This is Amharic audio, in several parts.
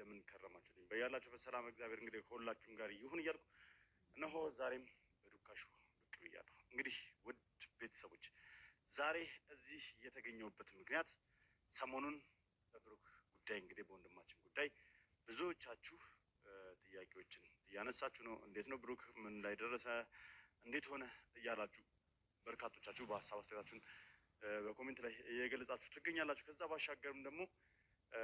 እንደምን ከረማችሁልኝ? በያላችሁ በሰላም እግዚአብሔር እንግዲህ ከሁላችሁም ጋር ይሁን እያልኩ እነሆ ዛሬም በዱካሹ ብቅ ብያለሁ። እንግዲህ ውድ ቤተሰቦች ዛሬ እዚህ የተገኘሁበት ምክንያት ሰሞኑን በብሩክ ጉዳይ እንግዲህ በወንድማችን ጉዳይ ብዙዎቻችሁ ጥያቄዎችን እያነሳችሁ ነው። እንዴት ነው ብሩክ ምን ላይ ደረሰ፣ እንዴት ሆነ እያላችሁ በርካቶቻችሁ በሀሳብ አስተያየታችሁን በኮሜንት ላይ እየገለጻችሁ ትገኛላችሁ። ከዛ ባሻገርም ደግሞ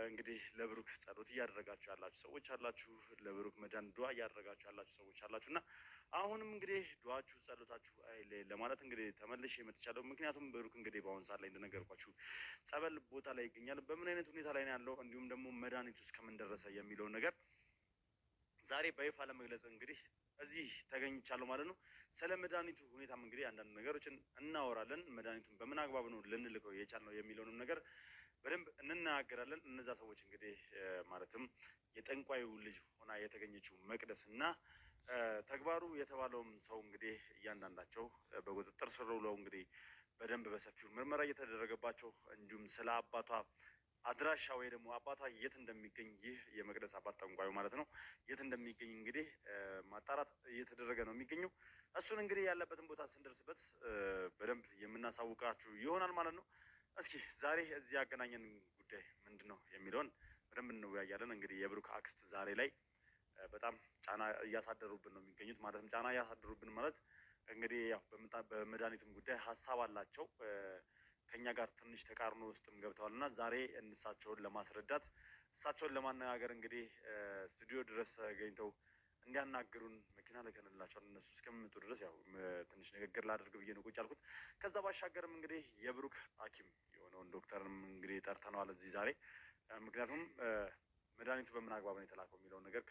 እንግዲህ ለብሩክ ጸሎት እያደረጋችሁ ያላችሁ ሰዎች አላችሁ፣ ለብሩክ መዳን ዱዓ እያደረጋችሁ ያላችሁ ሰዎች አላችሁ እና አሁንም እንግዲህ ዱዓችሁ ጸሎታችሁ አይለየን ለማለት እንግዲህ ተመልሼ መጥቻለሁ። ምክንያቱም ብሩክ እንግዲህ በአሁን ሰዓት ላይ እንደነገርኳችሁ ጸበል ቦታ ላይ ይገኛል። በምን አይነት ሁኔታ ላይ ነው ያለው፣ እንዲሁም ደግሞ መድኃኒቱ እስከምን ደረሰ የሚለውን ነገር ዛሬ በይፋ ለመግለጽ እንግዲህ እዚህ ተገኝቻለሁ ማለት ነው። ስለ መድኃኒቱ ሁኔታም እንግዲህ አንዳንድ ነገሮችን እናወራለን። መድኃኒቱን በምን አግባብ ነው ልንልከው የቻልነው የሚለውንም ነገር በደንብ እንናገራለን። እነዛ ሰዎች እንግዲህ ማለትም የጠንቋዩ ልጅ ሆና የተገኘችው መቅደስ እና ተግባሩ የተባለውም ሰው እንግዲህ እያንዳንዳቸው በቁጥጥር ስር ውለው እንግዲህ በደንብ በሰፊው ምርመራ እየተደረገባቸው እንዲሁም ስለ አባቷ አድራሻ ወይ ደግሞ አባቷ የት እንደሚገኝ ይህ የመቅደስ አባት ጠንቋዩ ማለት ነው የት እንደሚገኝ እንግዲህ ማጣራት እየተደረገ ነው የሚገኘው። እሱን እንግዲህ ያለበትን ቦታ ስንደርስበት በደንብ የምናሳውቃችሁ ይሆናል ማለት ነው። እስኪ ዛሬ እዚህ ያገናኘን ጉዳይ ምንድን ነው የሚለውን በደንብ እንወያያለን። እንግዲህ የብሩክ አክስት ዛሬ ላይ በጣም ጫና እያሳደሩብን ነው የሚገኙት። ማለትም ጫና እያሳደሩብን ማለት እንግዲህ ያው በመድኃኒቱም ጉዳይ ሀሳብ አላቸው። ከኛ ጋር ትንሽ ተቃርኖ ውስጥም ገብተዋል እና ዛሬ እሳቸውን ለማስረዳት እሳቸውን ለማነጋገር እንግዲህ ስቱዲዮ ድረስ ተገኝተው እንዲያናግሩን መኪና ልከንላቸዋል። እነሱ እስከሚመጡ ድረስ ያው ትንሽ ንግግር ላደርግ ብዬ ነው ቁጭ ያልኩት። ከዛ ባሻገርም እንግዲህ የብሩክ ሐኪም የሆነውን ዶክተርንም እንግዲህ ጠርተነዋል እዚህ ዛሬ። ምክንያቱም መድኃኒቱ በምን አግባብ ነው የተላከው የሚለውን ነገር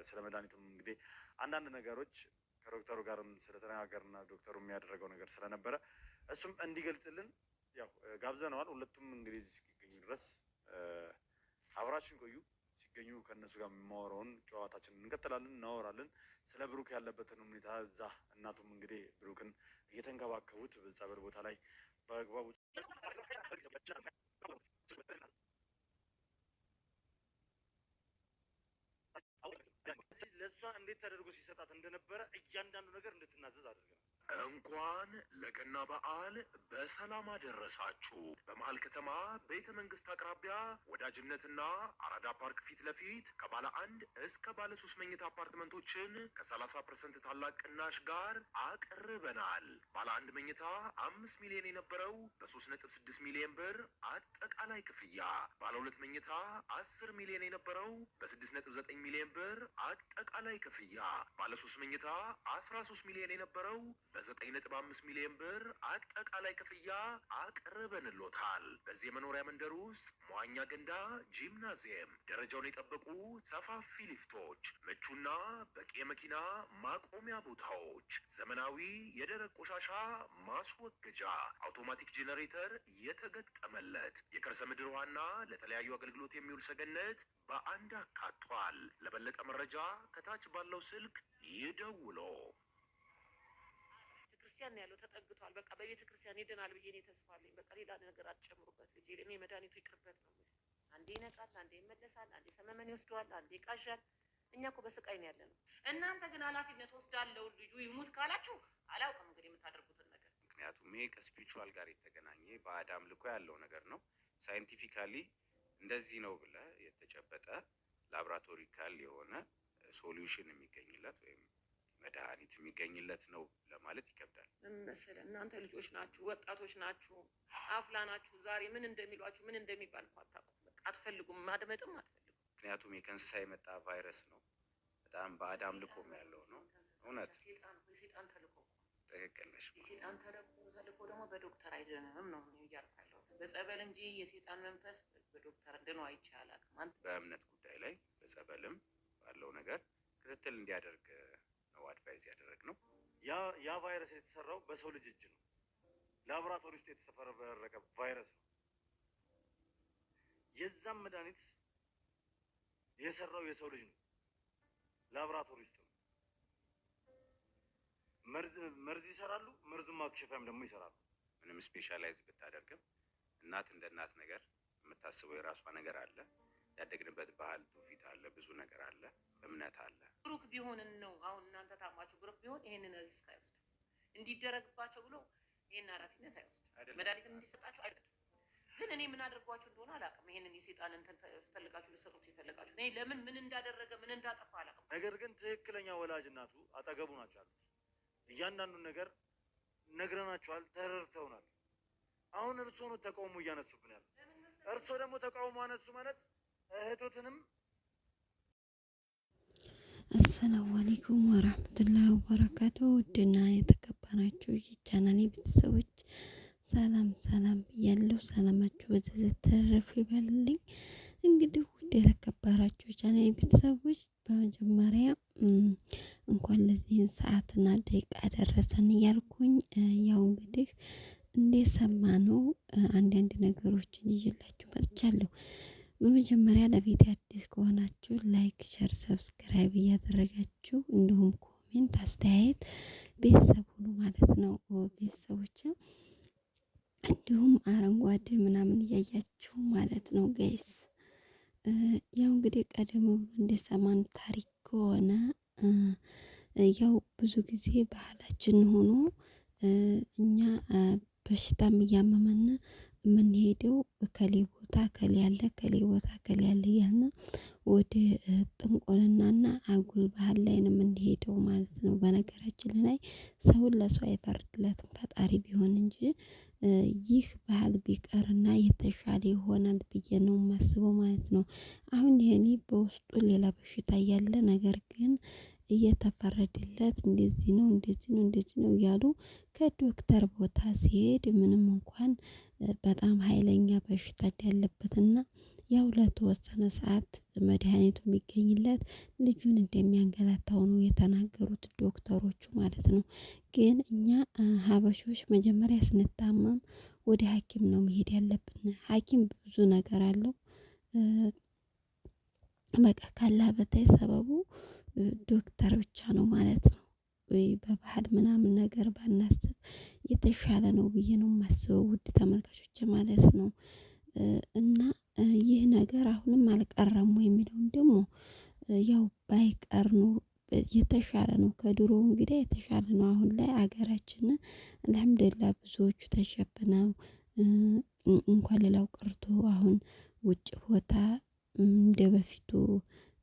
ስለ መድኃኒቱም እንግዲህ አንዳንድ ነገሮች ከዶክተሩ ጋርም ስለተነጋገርና ዶክተሩ የሚያደረገው ነገር ስለነበረ እሱም እንዲገልጽልን ያው ጋብዘነዋል። ሁለቱም እንግዲህ እስኪገኙ ድረስ አብራችን ቆዩ። ሲገኙ ከእነሱ ጋር የማወራውን ጨዋታችንን እንቀጥላለን፣ እናወራለን ስለ ብሩክ ያለበትን ሁኔታ። እዛ እናቱም እንግዲህ ብሩክን እየተንከባከቡት በጸበል ቦታ ላይ በአግባቡ ለእሷ እንዴት ተደርጎ ሲሰጣት እንደነበረ እያንዳንዱ ነገር እንድትናዘዝ አድርገናል። እንኳን ለገና በዓል በሰላም አደረሳችሁ። በመሀል ከተማ ቤተ መንግስት አቅራቢያ ወዳጅነትና አራዳ ፓርክ ፊት ለፊት ከባለ 1 እስከ ባለ 3 መኝታ አፓርትመንቶችን ከ30% ታላቅ ቅናሽ ጋር አቅርበናል። ባለ 1 መኝታ 5 ሚሊዮን የነበረው በ3.6 ሚሊዮን ብር አጠቃላይ ክፍያ፣ ባለ 2 መኝታ 10 ሚሊዮን የነበረው በ6.9 ሚሊዮን ብር አጠቃላይ ክፍያ፣ ባለ 3 መኝታ 13 ሚሊዮን የነበረው በ9.5 ሚሊዮን ብር አጠቃላይ ክፍያ አቅርበንሎታል። በዚህ የመኖሪያ መንደር ውስጥ መዋኛ ገንዳ፣ ጂምናዚየም፣ ደረጃውን የጠበቁ ሰፋፊ ሊፍቶች፣ ምቹና በቂ የመኪና ማቆሚያ ቦታዎች፣ ዘመናዊ የደረቅ ቆሻሻ ማስወገጃ፣ አውቶማቲክ ጄኔሬተር የተገጠመለት የከርሰ ምድር ውሃና ለተለያዩ አገልግሎት የሚውል ሰገነት በአንድ አካቷል። ለበለጠ መረጃ ከታች ባለው ስልክ ይደውሎ። ክርስቲያን ያለው ተጠግቷል። በቃ በቤተ ክርስቲያን ይድናል ብዬ እኔ ተስፋ አለኝ። በቃ ሌላ ነገር አትጨምሩበት ልጄ። እኔ መድኃኒቱ ይቅርበት ነው። አንዴ ይነቃል፣ አንዴ ይመለሳል፣ አንዴ ሰመመን ይወስደዋል፣ አንዴ ይቃዣል። እኛ እኮ በስቃይ ነው ያለ ነው። እናንተ ግን ኃላፊነት ወስዳለው ልጁ ይሙት ካላችሁ አላውቅም እንግዲህ የምታደርጉትን ነገር። ምክንያቱም ይሄ ከስፒሪቹዋል ጋር የተገናኘ ባዕድ አምልኮ ያለው ነገር ነው። ሳይንቲፊካሊ እንደዚህ ነው ብለ የተጨበጠ ላብራቶሪካል የሆነ ሶሉሽን የሚገኝለት ወይም መድኃኒት የሚገኝለት ነው ለማለት ይከብዳል። መሰለህ እናንተ ልጆች ናችሁ፣ ወጣቶች ናችሁ፣ አፍላ ናችሁ። ዛሬ ምን እንደሚሏችሁ ምን እንደሚባል እኮ አታውቁም። በቃ አትፈልጉም፣ ማድመጥም አትፈልጉም። ምክንያቱም ከእንስሳ የመጣ ቫይረስ ነው። በጣም ባዕድ አምልኮም ያለው ነው። እውነት የሴጣን ተልእኮ ትክክል ነሽ። የሴጣን ተልእኮ ደግሞ በዶክተር አይደለም ነው እያልኩ ያለሁት፣ በጸበል እንጂ የሴጣን መንፈስ በዶክተር እንድነው አይቼ አላውቅም። በእምነት ጉዳይ ላይ በጸበልም ባለው ነገር ክትትል እንዲያደርግ ነው አድቫይዝ ያደረግነው። ያ ቫይረስ የተሰራው በሰው ልጅ እጅ ነው። ላቦራቶሪ ውስጥ የተፈበረከ ቫይረስ ነው። የዛም መድኃኒት የሰራው የሰው ልጅ ነው። ላቦራቶሪ ውስጥ ነው። መርዝ ይሰራሉ። መርዙን ማክሸፊያም ደግሞ ይሰራሉ። ምንም ስፔሻላይዝ ብታደርግም እናት እንደ እናት ነገር የምታስበው የራሷ ነገር አለ። ያደግንበት ባህል ትውፊት አለ፣ ብዙ ነገር አለ፣ እምነት አለ። ብሩክ ቢሆን ነው አሁን እናንተ ታማችሁ ብሩክ ቢሆን ይሄንን ሪስክ አይወስድም። እንዲደረግባቸው ብሎ ይሄን ኃላፊነት አይወስድም። መድኃኒትም እንዲሰጣቸው አይደለም። ግን እኔ ምን አድርጓችሁ እንደሆነ አላውቅም። ይሄንን የሴጣን እንትን ፈልጋችሁ ልሰጡት የፈለጋችሁ እኔ ለምን ምን እንዳደረገ ምን እንዳጠፋ አላውቅም። ነገር ግን ትክክለኛ ወላጅ እናቱ አጠገቡ ናቸው ያሉት። እያንዳንዱን ነገር ነግረናቸዋል፣ ተረድተውናል። አሁን እርስዎ ነው ተቃውሞ እያነሱብን ያሉ። እርስዎ ደግሞ ተቃውሞ አነሱ ማለት እህቶትንም አሰላሙ አለይኩም ወራህመቱላሂ ወበረካቱ። ውድና የተከበራችሁ የቻናሌ ቤተሰቦች ሰላም ሰላም ብያለሁ። ሰላማችሁ በዘዘት ተረፍ ይበልልኝ። እንግዲህ ውድ የተከበራችሁ የቻናሌ ቤተሰቦች በመጀመሪያ እንኳን ለዚህን ሰዓትና ደቂቃ ደረሰን እያልኩኝ ያው እንግዲህ እንደሰማነው አንዳንድ ነገሮችን ይዤላችሁ መጥቻለሁ። በመጀመሪያ ለቤት አዲስ ከሆናችሁ ላይክ፣ ሸር፣ ሰብስክራይብ እያደረጋችሁ እንዲሁም ኮሜንት አስተያየት ቤተሰብ ሁኑ ማለት ነው። ቤተሰቦች እንዲሁም አረንጓዴ ምናምን እያያችሁ ማለት ነው ጋይስ። ያው እንግዲህ ቀደም ብሎ እንደሰማን ታሪክ ከሆነ ያው ብዙ ጊዜ ባህላችን ሆኖ እኛ በሽታም እያመመን የምንሄደው ከሌ ቦታ ከሌ ያለ ከሌ ቦታ ከሌ ያለ እያልን ወደ ጥንቆልናና አጉል ባህል ላይ ነው የምንሄደው ማለት ነው። በነገራችን ላይ ሰውን ለሰው አይፈርድለትም ፈጣሪ ቢሆን እንጂ ይህ ባህል ቢቀርና የተሻለ ይሆናል ብዬ ነው የማስበው ማለት ነው። አሁን ይሄኔ በውስጡ ሌላ በሽታ ያለ ነገር ግን እየተፈረደለት እንደዚህ ነው እንደዚህ ነው እንደዚህ ነው እያሉ ከዶክተር ቦታ ሲሄድ ምንም እንኳን በጣም ኃይለኛ በሽታ እንዳለበትና ያው ለተወሰነ ሰዓት መድኃኒቱ የሚገኝለት ልጁን እንደሚያንገላታው ነው የተናገሩት ዶክተሮቹ ማለት ነው። ግን እኛ ሀበሾች መጀመሪያ ስንታመም ወደ ሐኪም ነው መሄድ ያለብን። ሐኪም ብዙ ነገር አለው። በቃ ካላህ በታይ ሰበቡ ዶክተር ብቻ ነው ማለት ነው። ወይ በባህል ምናምን ነገር ባናስብ የተሻለ ነው ብዬ ነው የማስበው ውድ ተመልካቾች ማለት ነው። እና ይህ ነገር አሁንም አልቀረም ወይ የሚለውን ደግሞ ያው ባይቀር ነው የተሻለ ነው። ከድሮ እንግዲህ የተሻለ ነው። አሁን ላይ አገራችን አልሐምዱሊላህ ብዙዎቹ ተሸፍነው እንኳን ሌላው ቀርቶ አሁን ውጭ ቦታ እንደ በፊቱ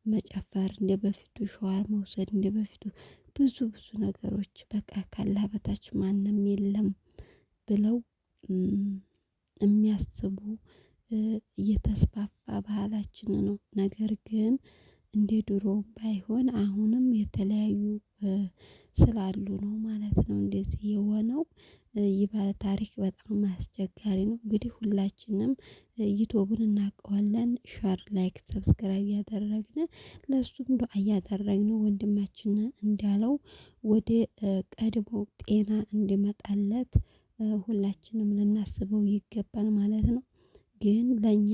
መጨፈር፣ እንደ በፊቱ ሸዋር መውሰድ፣ እንደ በፊቱ ብዙ ነገሮች በቃ ካላህ በታች ማንም የለም ብለው የሚያስቡ እየተስፋፋ ባህላችን ነው። ነገር ግን እንደ ድሮ ባይሆን አሁንም የተለያዩ ስላሉ ነው ማለት ነው እንደዚህ የሆነው። ይህ ባለ ታሪክ በጣም አስቸጋሪ ነው። እንግዲህ ሁላችንም ዩቲዩብን እናውቀዋለን። ሸር፣ ላይክ፣ ሰብስክራይብ እያደረግን ለሱም ዱዓ እያደረግን ወንድማችን እንዳለው ወደ ቀድሞ ጤና እንዲመጣለት ሁላችንም ልናስበው ይገባል ማለት ነው። ግን ለኛ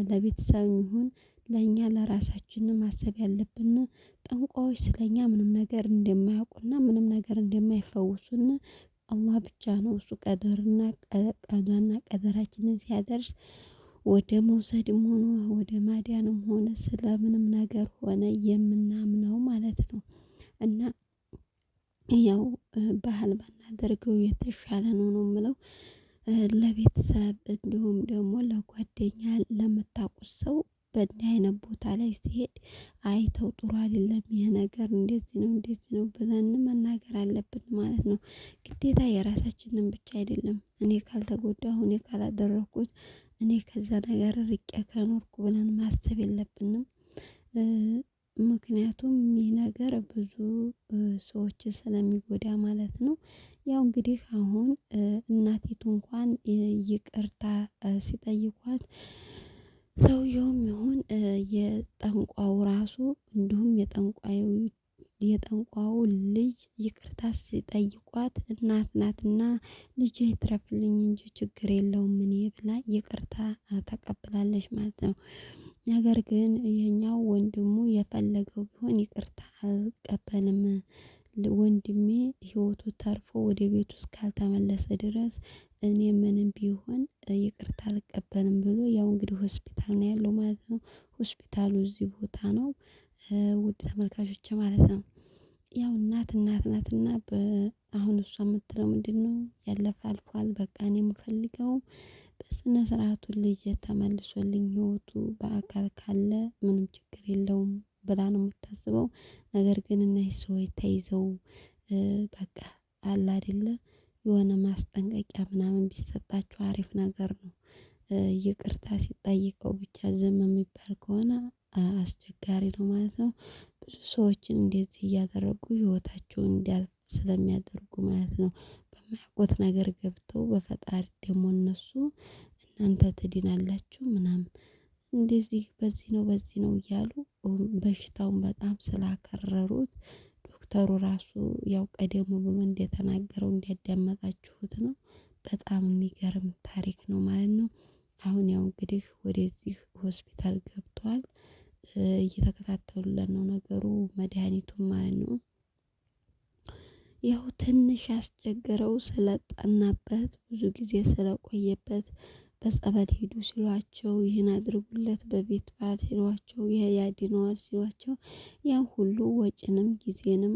ለቤተሰብ ይሁን ለኛ ለራሳችን ማሰብ ያለብን ጠንቋዮች ስለኛ ምንም ነገር እንደማያውቁና ምንም ነገር እንደማይፈውሱን አላህ ብቻ ነው። እሱ ቀደርና ቀዷና ቀደራችንን ሲያደርስ ወደ መውሰድም ሆነ ወደ ማዳንም ሆነ ስለምንም ነገር ሆነ የምናምነው ማለት ነው። እና ያው ባህል ባናደርገው የተሻለ ነው የምለው። ለቤተሰብ እንዲሁም ደግሞ ለጓደኛ ለምታውቁት ሰው በእንዲህ አይነት ቦታ ላይ ሲሄድ አይተው ጥሩ አይደለም ይሄ ነገር እንደዚህ ነው እንደዚህ ነው ብለን መናገር አለብን ማለት ነው። ግዴታ የራሳችንን ብቻ አይደለም እኔ ካልተጎዳሁ እኔ ካላደረኩት እኔ ከዛ ነገር ርቄ ከኖርኩ ብለን ማሰብ የለብንም። ምክንያቱም ይህ ነገር ብዙ ሰዎችን ስለሚጎዳ ማለት ነው። ያው እንግዲህ አሁን እናቲቱ እንኳን ይቅርታ ሲጠይቋት ሰውየውም ይሁን የጠንቋው ራሱ እንዲሁም የጠንቋው ልጅ ይቅርታ ሲጠይቋት እናት ናትና ልጄ ይትረፍልኝ እንጂ ችግር የለውም እኔ ብላ ይቅርታ ተቀብላለች ማለት ነው። ነገር ግን ይሄኛው ወንድሙ የፈለገው ቢሆን ይቅርታ አልቀበልም ወንድሜ ህይወቱ ተርፎ ወደ ቤቱ እስካልተመለሰ ድረስ እኔ ምንም ቢሆን ይቅርታ አልቀበልም ብሎ ያው እንግዲህ ሆስፒታል ነው ያለው ማለት ነው። ሆስፒታሉ እዚህ ቦታ ነው ውድ ተመልካቾች ማለት ነው። ያው እናት ናትና አሁን እሷ የምትለው ምንድነው ያለፈ አልፏል። በቃ እኔ የምፈልገው በስነ ስርዓቱ ልጅ ተመልሶልኝ ህይወቱ በአካል ካለ ምንም ችግር የለውም ብላ ነው የምታስበው። ነገር ግን እነዚህ ሰዎች ተይዘው በቃ አለ አይደለ የሆነ ማስጠንቀቂያ ምናምን ቢሰጣቸው አሪፍ ነገር ነው። ይቅርታ ሲጠይቀው ብቻ ዝም የሚባል ከሆነ አስቸጋሪ ነው ማለት ነው። ብዙ ሰዎችን እንደዚህ እያደረጉ ህይወታቸውን እንዲያልፍ ስለሚያደርጉ ማለት ነው። በማያውቁት ነገር ገብተው በፈጣሪ ደግሞ እነሱ እናንተ ትድናላችሁ ምናምን እንደዚህ በዚህ ነው እያሉ በሽታውን በጣም ስላከረሩት ዶክተሩ ራሱ ያው ቀደም ብሎ እንደተናገረው እንዲያዳመጣችሁት ነው። በጣም የሚገርም ታሪክ ነው ማለት ነው። አሁን ያው እንግዲህ ወደዚህ ሆስፒታል ገብቷል። እየተከታተሉለት ነው ነገሩ መድኃኒቱም ማለት ነው። ያው ትንሽ ያስቸገረው ስለጠናበት ብዙ ጊዜ ስለቆየበት በጸበል ሂዱ ሲሏቸው ይህን አድርጉለት በቤት ባል ሲሏቸው ይሄ ያድነዋል ሲሏቸው ያን ሁሉ ወጪንም ጊዜንም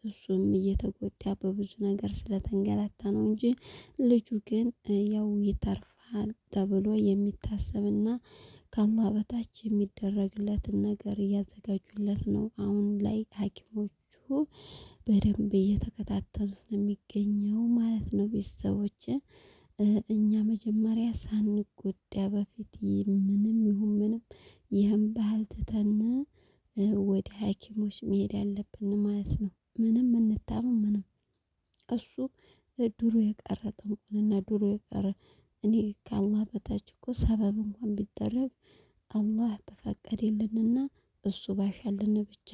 እሱም እየተጎዳ በብዙ ነገር ስለተንገላታ ነው እንጂ ልጁ ግን ያው ይተርፋል ተብሎ የሚታሰብና ከአላህ በታች የሚደረግለትን ነገር እያዘጋጁለት ነው። አሁን ላይ ሐኪሞቹ በደንብ እየተከታተሉት ነው የሚገኘው ማለት ነው። ቤተሰቦች እኛ መጀመሪያ ሳንጎዳ በፊት ምንም ይሁን ምንም ይህን ባህል ትተን ወደ ሐኪሞች መሄድ ያለብን ማለት ነው። ምንም እንታመም ምንም እሱ ድሮ የቀረ ጥንቁልና ድሮ የቀረ እኔ ከአላህ በታች እኮ ሰበብ እንኳን ቢደረግ አላህ በፈቀደልንና እሱ ባሻልን ብቻ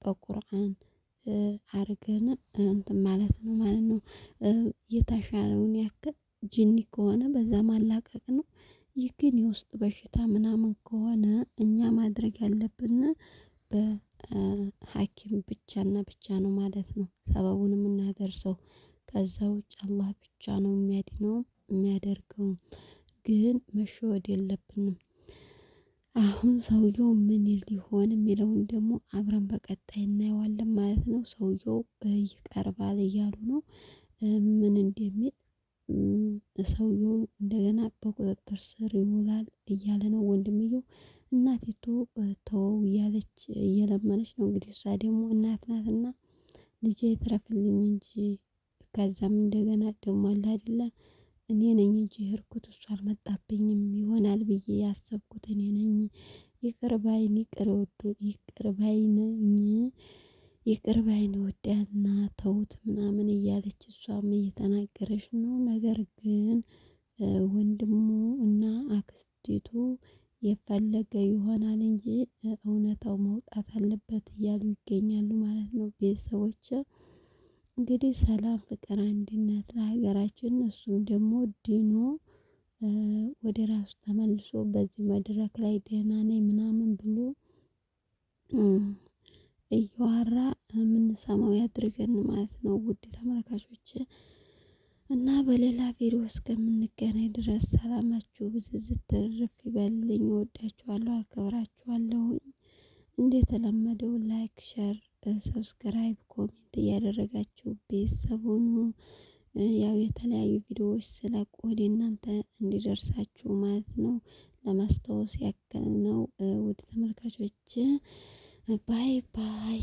በቁርአን አርገን እንትን ማለት ነው ማለት ነው። የተሻለውን ያክል ጂኒ ከሆነ በዛ ማላቀቅ ነው። ይህ ግን የውስጥ በሽታ ምናምን ከሆነ እኛ ማድረግ ያለብን በሐኪም ብቻና ብቻ ነው ማለት ነው። ሰበቡን የምናደርሰው ከዛ ውጭ አላህ ብቻ ነው የሚያድነው የሚያደርገው። ግን መሸወድ የለብንም። አሁን ሰውየው ምን ሊሆን የሚለውን ደግሞ አብረን በቀጣይ እናየዋለን ማለት ነው። ሰውየው ይቀርባል እያሉ ነው። ምን እንደሚል ሰውየው እንደገና በቁጥጥር ስር ይውላል እያለ ነው ወንድምየው። እናቲቱ ተወው እያለች እየለመነች ነው እንግዲህ እሷ ደግሞ እናት ናትና ልጄ ትረፍልኝ እንጂ ከዛም እንደገና ደግሞ አለ አይደለ እኔ ነኝ እንጂ የሄድኩት እሱ አልመጣብኝም ይሆናል ብዬ ያሰብኩት እኔ ነኝ። ይቅር ባይን ይቅር ባይን ወዳና ተውት ምናምን እያለች እሷም እየተናገረች ነው። ነገር ግን ወንድሙ እና አክስቲቱ የፈለገ ይሆናል እንጂ እውነታው መውጣት አለበት እያሉ ይገኛሉ ማለት ነው። ቤተሰቦች እንግዲህ ሰላም፣ ፍቅር፣ አንድነት ለሀገራችን እሱም ደግሞ ድኖ ወደ ራሱ ተመልሶ በዚህ መድረክ ላይ ደህና ነኝ ምናምን ብሎ እያወራ የምንሰማው ያድርገን ማለት ነው። ውድ ተመልካቾች እና በሌላ ቪዲዮ እስከምንገናኝ ድረስ ሰላማችሁ ብዝዝት ትርፍ ይበልልኝ። እወዳችኋለሁ፣ አከብራችኋለሁኝ። እንደተለመደው ላይክ፣ ሸር፣ ሰብስክራይብ፣ ኮሜንት እያደረጋችሁ ቤተሰብ ሁኑ። ያው የተለያዩ ቪዲዮዎች ስለቅ ወደ እናንተ እንዲደርሳችሁ ማለት ነው ለማስታወስ ያክል ነው። ውድ ተመልካቾች ባይ ባይ።